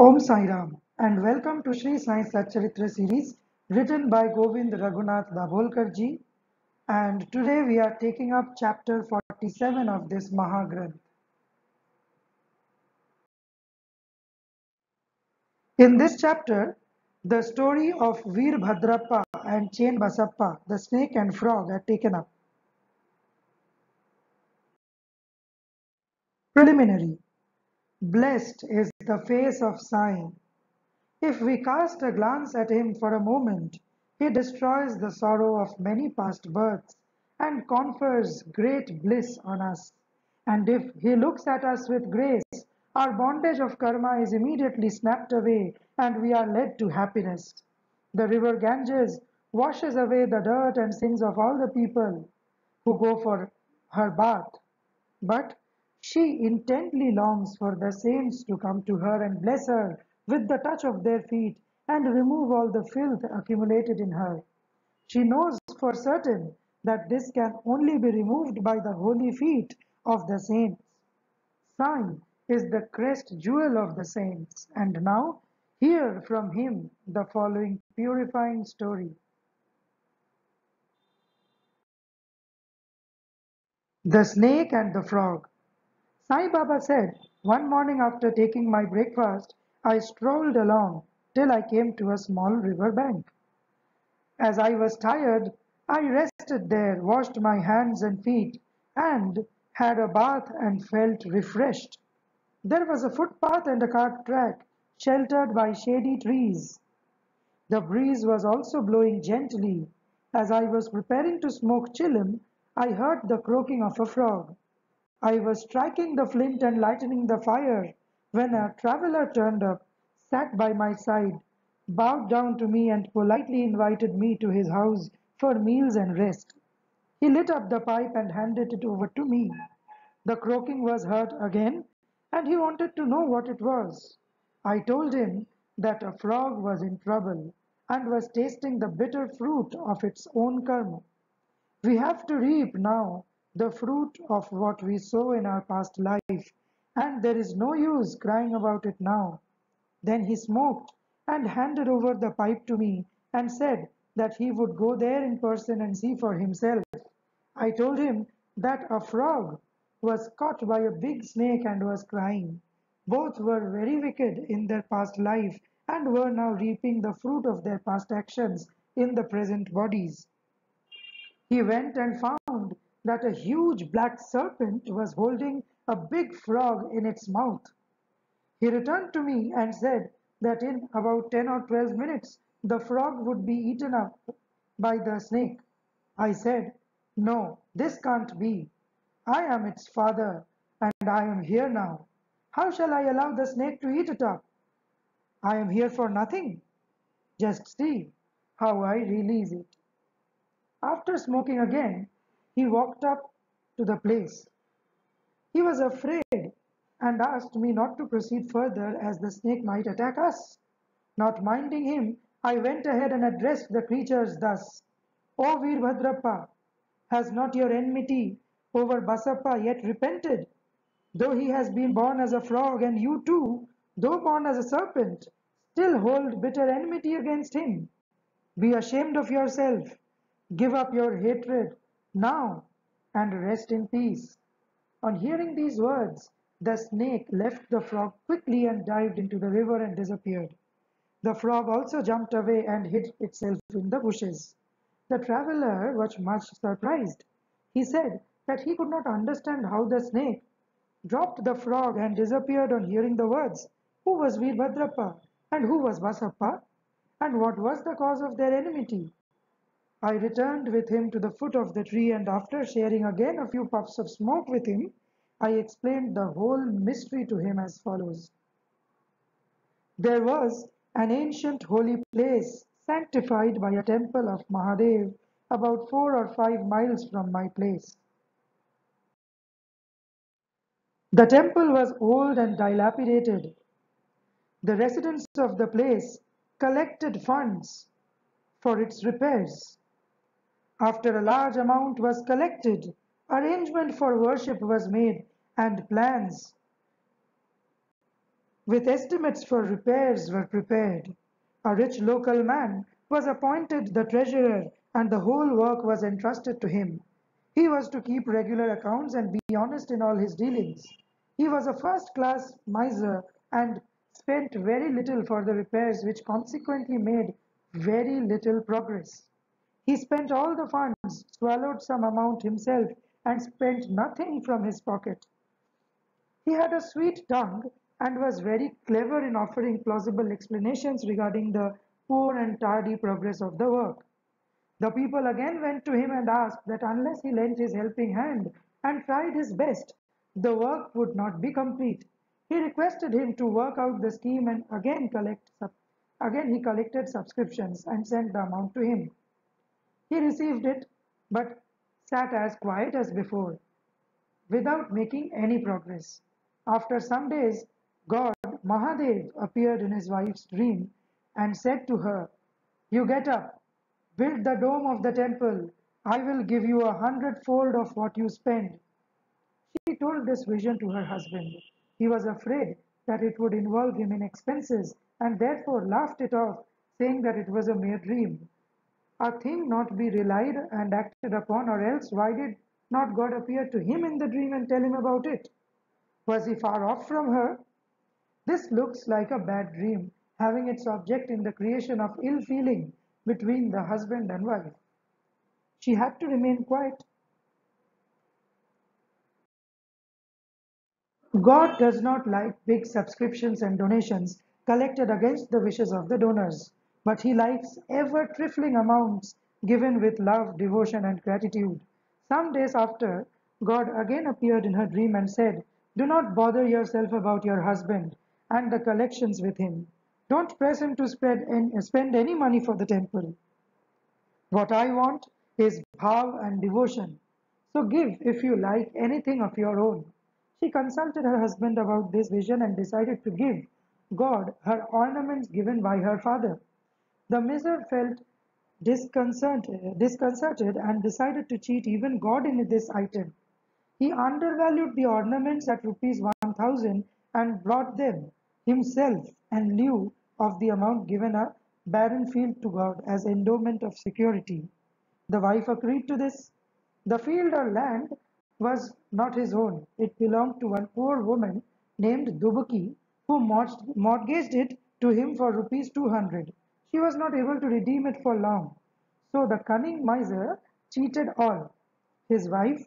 Om Sai Ram and welcome to Sri Sai Satcharitra series written by Govind Raghunath Dabholkar ji, and today we are taking up chapter 47 of this Mahagranth. In this chapter, the story of Veerbhadrappa and Chain Basappa, the snake and frog, are taken up. Preliminary. Blessed is the face of Sai. If we cast a glance at him for a moment, he destroys the sorrow of many past births and confers great bliss on us. And if he looks at us with grace, our bondage of karma is immediately snapped away and we are led to happiness. The river Ganges washes away the dirt and sins of all the people who go for her bath. But she intently longs for the saints to come to her and bless her with the touch of their feet and remove all the filth accumulated in her. She knows for certain that this can only be removed by the holy feet of the saints. Sai is the crest jewel of the saints, and now hear from him the following purifying story. The Snake and the Frog. Sai Baba said, one morning after taking my breakfast, I strolled along till I came to a small river bank. As I was tired, I rested there, washed my hands and feet, and had a bath and felt refreshed. There was a footpath and a cart track, sheltered by shady trees. The breeze was also blowing gently. As I was preparing to smoke chillum, I heard the croaking of a frog. I was striking the flint and lighting the fire when a traveler turned up, sat by my side, bowed down to me, and politely invited me to his house for meals and rest. He lit up the pipe and handed it over to me. The croaking was heard again, and he wanted to know what it was. I told him that a frog was in trouble and was tasting the bitter fruit of its own karma. We have to reap now the fruit of what we sow in our past life, and there is no use crying about it now. Then he smoked and handed over the pipe to me and said that he would go there in person and see for himself. I told him that a frog was caught by a big snake and was crying. Both were very wicked in their past life and were now reaping the fruit of their past actions in the present bodies. He went and found that a huge black serpent was holding a big frog in its mouth. He returned to me and said that in about 10 or 12 minutes the frog would be eaten up by the snake. I said, no, this can't be. I am its father and I am here now. How shall I allow the snake to eat it up? I am here for nothing. Just see how I release it. After smoking again, he walked up to the place. He was afraid and asked me not to proceed further as the snake might attack us. Not minding him, I went ahead and addressed the creatures thus: O Veerbhadrappa, has not your enmity over Basappa yet repented? Though he has been born as a frog, and you too, though born as a serpent, still hold bitter enmity against him. Be ashamed of yourself. Give up your hatred now and rest in peace. On hearing these words, the snake left the frog quickly and dived into the river and disappeared. The frog also jumped away and hid itself in the bushes. The traveler was much surprised. He said that he could not understand how the snake dropped the frog and disappeared on hearing the words. Who was Veerbhadrappa and who was Basappa? And what was the cause of their enmity? I returned with him to the foot of the tree, and after sharing again a few puffs of smoke with him, I explained the whole mystery to him as follows. There was an ancient holy place sanctified by a temple of Mahadev about 4 or 5 miles from my place. The temple was old and dilapidated. The residents of the place collected funds for its repairs. After a large amount was collected, arrangement for worship was made and plans with estimates for repairs were prepared. A rich local man was appointed the treasurer and the whole work was entrusted to him. He was to keep regular accounts and be honest in all his dealings. He was a first-class miser and spent very little for the repairs which consequently made very little progress. He spent all the funds, swallowed some amount himself, and spent nothing from his pocket. He had a sweet tongue and was very clever in offering plausible explanations regarding the poor and tardy progress of the work. The people again went to him and asked that unless he lent his helping hand and tried his best, the work would not be complete. He requested him to work out the scheme and again he collected subscriptions and sent the amount to him. He received it, but sat as quiet as before, without making any progress. After some days, God, Mahadev, appeared in his wife's dream and said to her, "You get up, build the dome of the temple. I will give you 100-fold of what you spend." She told this vision to her husband. He was afraid that it would involve him in expenses and therefore laughed it off, saying that it was a mere dream. A thing not be relied and acted upon, or else why did not God appear to him in the dream and tell him about it? Was he far off from her? This looks like a bad dream, having its object in the creation of ill feeling between the husband and wife. She had to remain quiet. God does not like big subscriptions and donations collected against the wishes of the donors, but He likes ever trifling amounts given with love, devotion, and gratitude. Some days after, God again appeared in her dream and said, "Do not bother yourself about your husband and the collections with him. Don't press him to spend any money for the temple. What I want is bhav and devotion. So give, if you like, anything of your own." She consulted her husband about this vision and decided to give God her ornaments given by her father. The miser felt disconcerted and decided to cheat even God in this item. He undervalued the ornaments at rupees 1,000 and brought them himself in lieu of the amount given a barren field to God as endowment of security. The wife agreed to this. The field or land was not his own. It belonged to one poor woman named Dubaki who mortgaged it to him for rupees 200. She was not able to redeem it for long. So the cunning miser cheated all, his wife,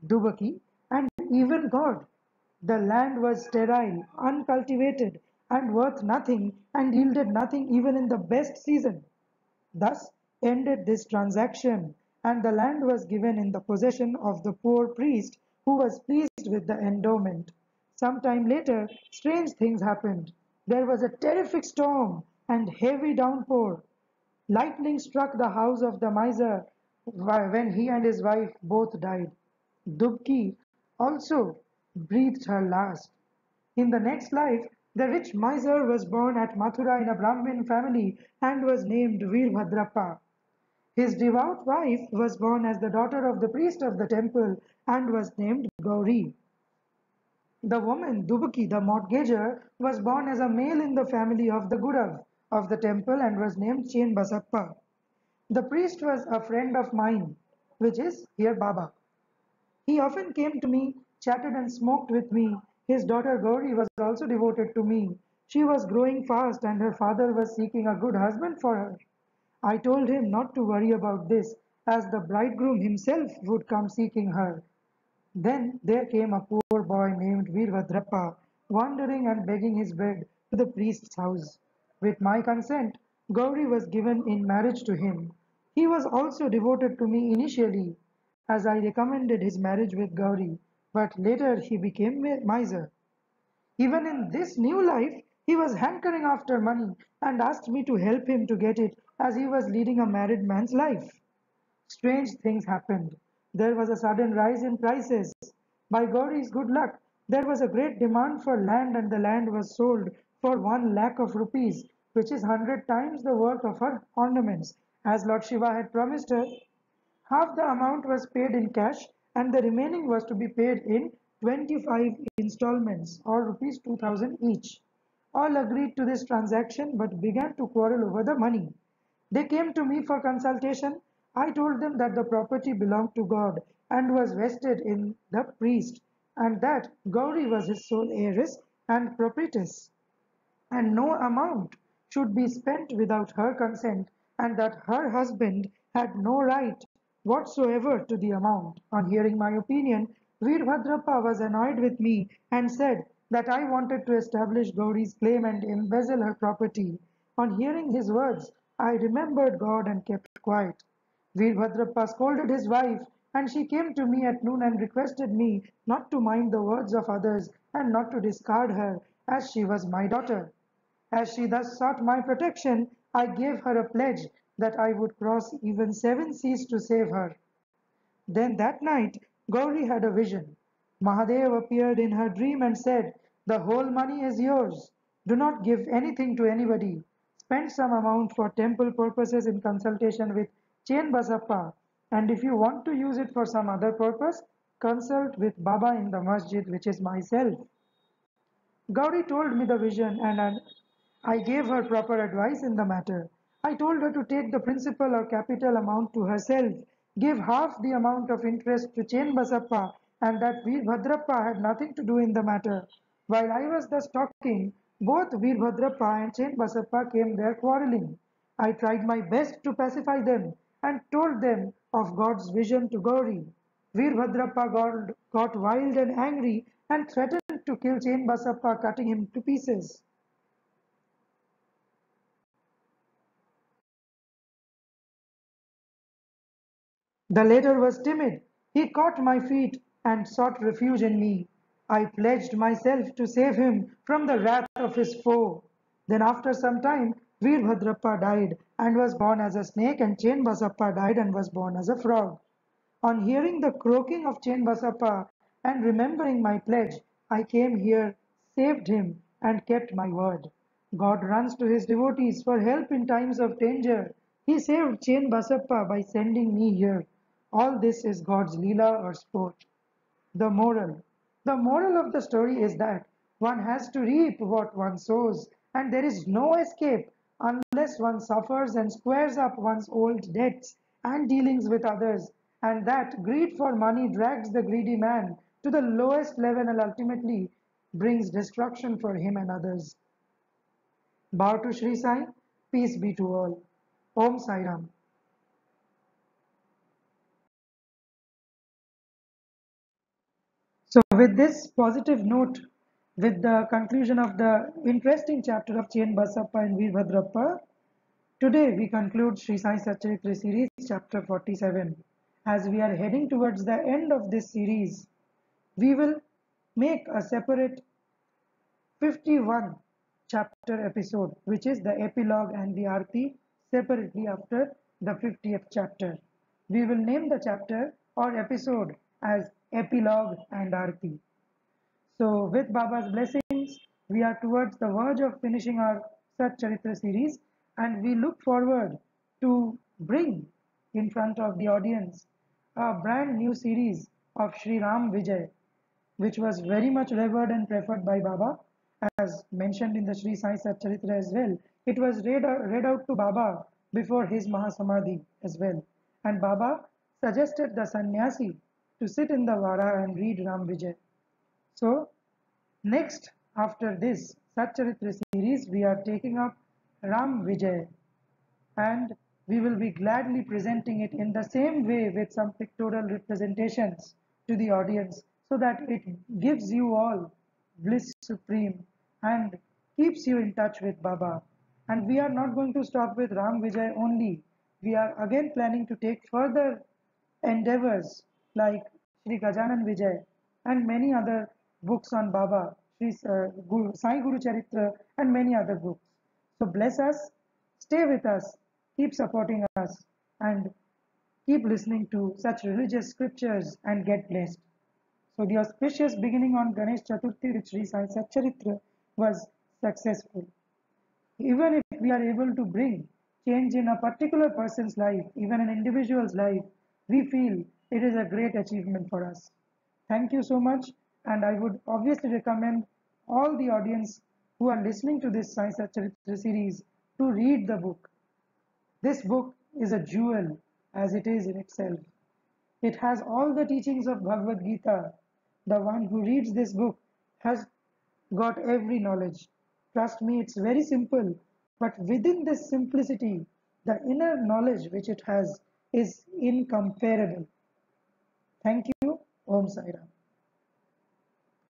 Dubaki, and even God. The land was sterile, uncultivated, and worth nothing, and yielded nothing even in the best season. Thus ended this transaction, and the land was given in the possession of the poor priest, who was pleased with the endowment. Some time later, strange things happened. There was a terrific storm and heavy downpour. Lightning struck the house of the miser when he and his wife both died. Dubki also breathed her last. In the next life, the rich miser was born at Mathura in a Brahmin family and was named Veerbhadrappa. His devout wife was born as the daughter of the priest of the temple and was named Gauri. The woman, Dubaki, the mortgager, was born as a male in the family of the Gurav of the temple and was named Chen Basappa. The priest was a friend of mine, which is here Baba. He often came to me, chatted and smoked with me. His daughter Gauri was also devoted to me. She was growing fast and her father was seeking a good husband for her. I told him not to worry about this, as the bridegroom himself would come seeking her. Then there came a poor boy named Veerbhadrappa, wandering and begging his bread to the priest's house. With my consent, Gauri was given in marriage to him. He was also devoted to me initially, as I recommended his marriage with Gauri, but later he became a miser. Even in this new life, he was hankering after money and asked me to help him to get it as he was leading a married man's life. Strange things happened. There was a sudden rise in prices. By Gauri's good luck, there was a great demand for land and the land was sold for 1 lakh of rupees, which is 100 times the worth of her ornaments, as Lord Shiva had promised her. Half the amount was paid in cash and the remaining was to be paid in 25 installments or rupees 2,000 each. All agreed to this transaction but began to quarrel over the money. They came to me for consultation. I told them that the property belonged to God and was vested in the priest, and that Gauri was his sole heiress and proprietress, and no amount should be spent without her consent, and that her husband had no right whatsoever to the amount. On hearing my opinion, Veerbhadrappa was annoyed with me and said that I wanted to establish Gauri's claim and embezzle her property. On hearing his words, I remembered God and kept quiet. Veerbhadrappa scolded his wife, and she came to me at noon and requested me not to mind the words of others and not to discard her, as she was my daughter. As she thus sought my protection, I gave her a pledge that I would cross even 7 seas to save her. Then that night, Gauri had a vision. Mahadev appeared in her dream and said, "The whole money is yours. Do not give anything to anybody. Spend some amount for temple purposes in consultation with Chain Basappa, and if you want to use it for some other purpose, consult with Baba in the masjid, which is myself." Gauri told me the vision, and I gave her proper advice in the matter. I told her to take the principal or capital amount to herself, give half the amount of interest to Chain Basappa, and that Veerbhadrappa had nothing to do in the matter. While I was thus talking, both Veerbhadrappa and Chain Basappa came there quarreling. I tried my best to pacify them and told them of God's vision to Gauri. Veerbhadrappa got wild and angry and threatened to kill Chain Basappa, cutting him to pieces. The latter was timid. He caught my feet and sought refuge in me. I pledged myself to save him from the wrath of his foe. Then after some time, Veerbhadrappa died and was born as a snake, and Chain Basappa died and was born as a frog. On hearing the croaking of Chain Basappa and remembering my pledge, I came here, saved him, and kept my word. God runs to his devotees for help in times of danger. He saved Chain Basappa by sending me here. All this is God's Leela or sport. The moral. The moral of the story is that one has to reap what one sows, and there is no escape unless one suffers and squares up one's old debts and dealings with others, and that greed for money drags the greedy man to the lowest level and ultimately brings destruction for him and others. Bow to Sri Sai, peace be to all. Om Sai Ram. So, with this positive note, with the conclusion of the interesting chapter of Chain Basappa and Veerbhadrappa, today we conclude Sri Sai Satcharitra series, chapter 47. As we are heading towards the end of this series, we will make a separate 51 chapter episode, which is the epilogue and the arti separately after the 50th chapter. We will name the chapter or episode as epilogue and arti. So, with Baba's blessings, we are towards the verge of finishing our Sat Charitra series, and we look forward to bring in front of the audience a brand new series of Sri Ram Vijay, which was very much revered and preferred by Baba, as mentioned in the Sri Sai Sat Charitra as well. It was read out to Baba before his Mahasamadhi as well, and Baba suggested the sannyasi to sit in the Vara and read Ram Vijay. So, next, after this Satcharitra series, we are taking up Ram Vijay, and we will be gladly presenting it in the same way with some pictorial representations to the audience so that it gives you all bliss supreme and keeps you in touch with Baba. And we are not going to stop with Ram Vijay only. We are again planning to take further endeavors like Sri Gajanan Vijay and many other books on Baba, Sai Guru Charitra, and many other books. So bless us, stay with us, keep supporting us, and keep listening to such religious scriptures and get blessed. So the auspicious beginning on Ganesh Chaturthi with Sri Sai Satcharitra was successful. Even if we are able to bring change in a particular person's life, even an individual's life, we feel it is a great achievement for us. Thank you so much, and I would obviously recommend all the audience who are listening to this Sai Satcharitra series to read the book. This book is a jewel as it is in itself. It has all the teachings of Bhagavad Gita. The one who reads this book has got every knowledge. Trust me, it's very simple, but within this simplicity, the inner knowledge which it has is incomparable. Thank you. Om Sai Ram.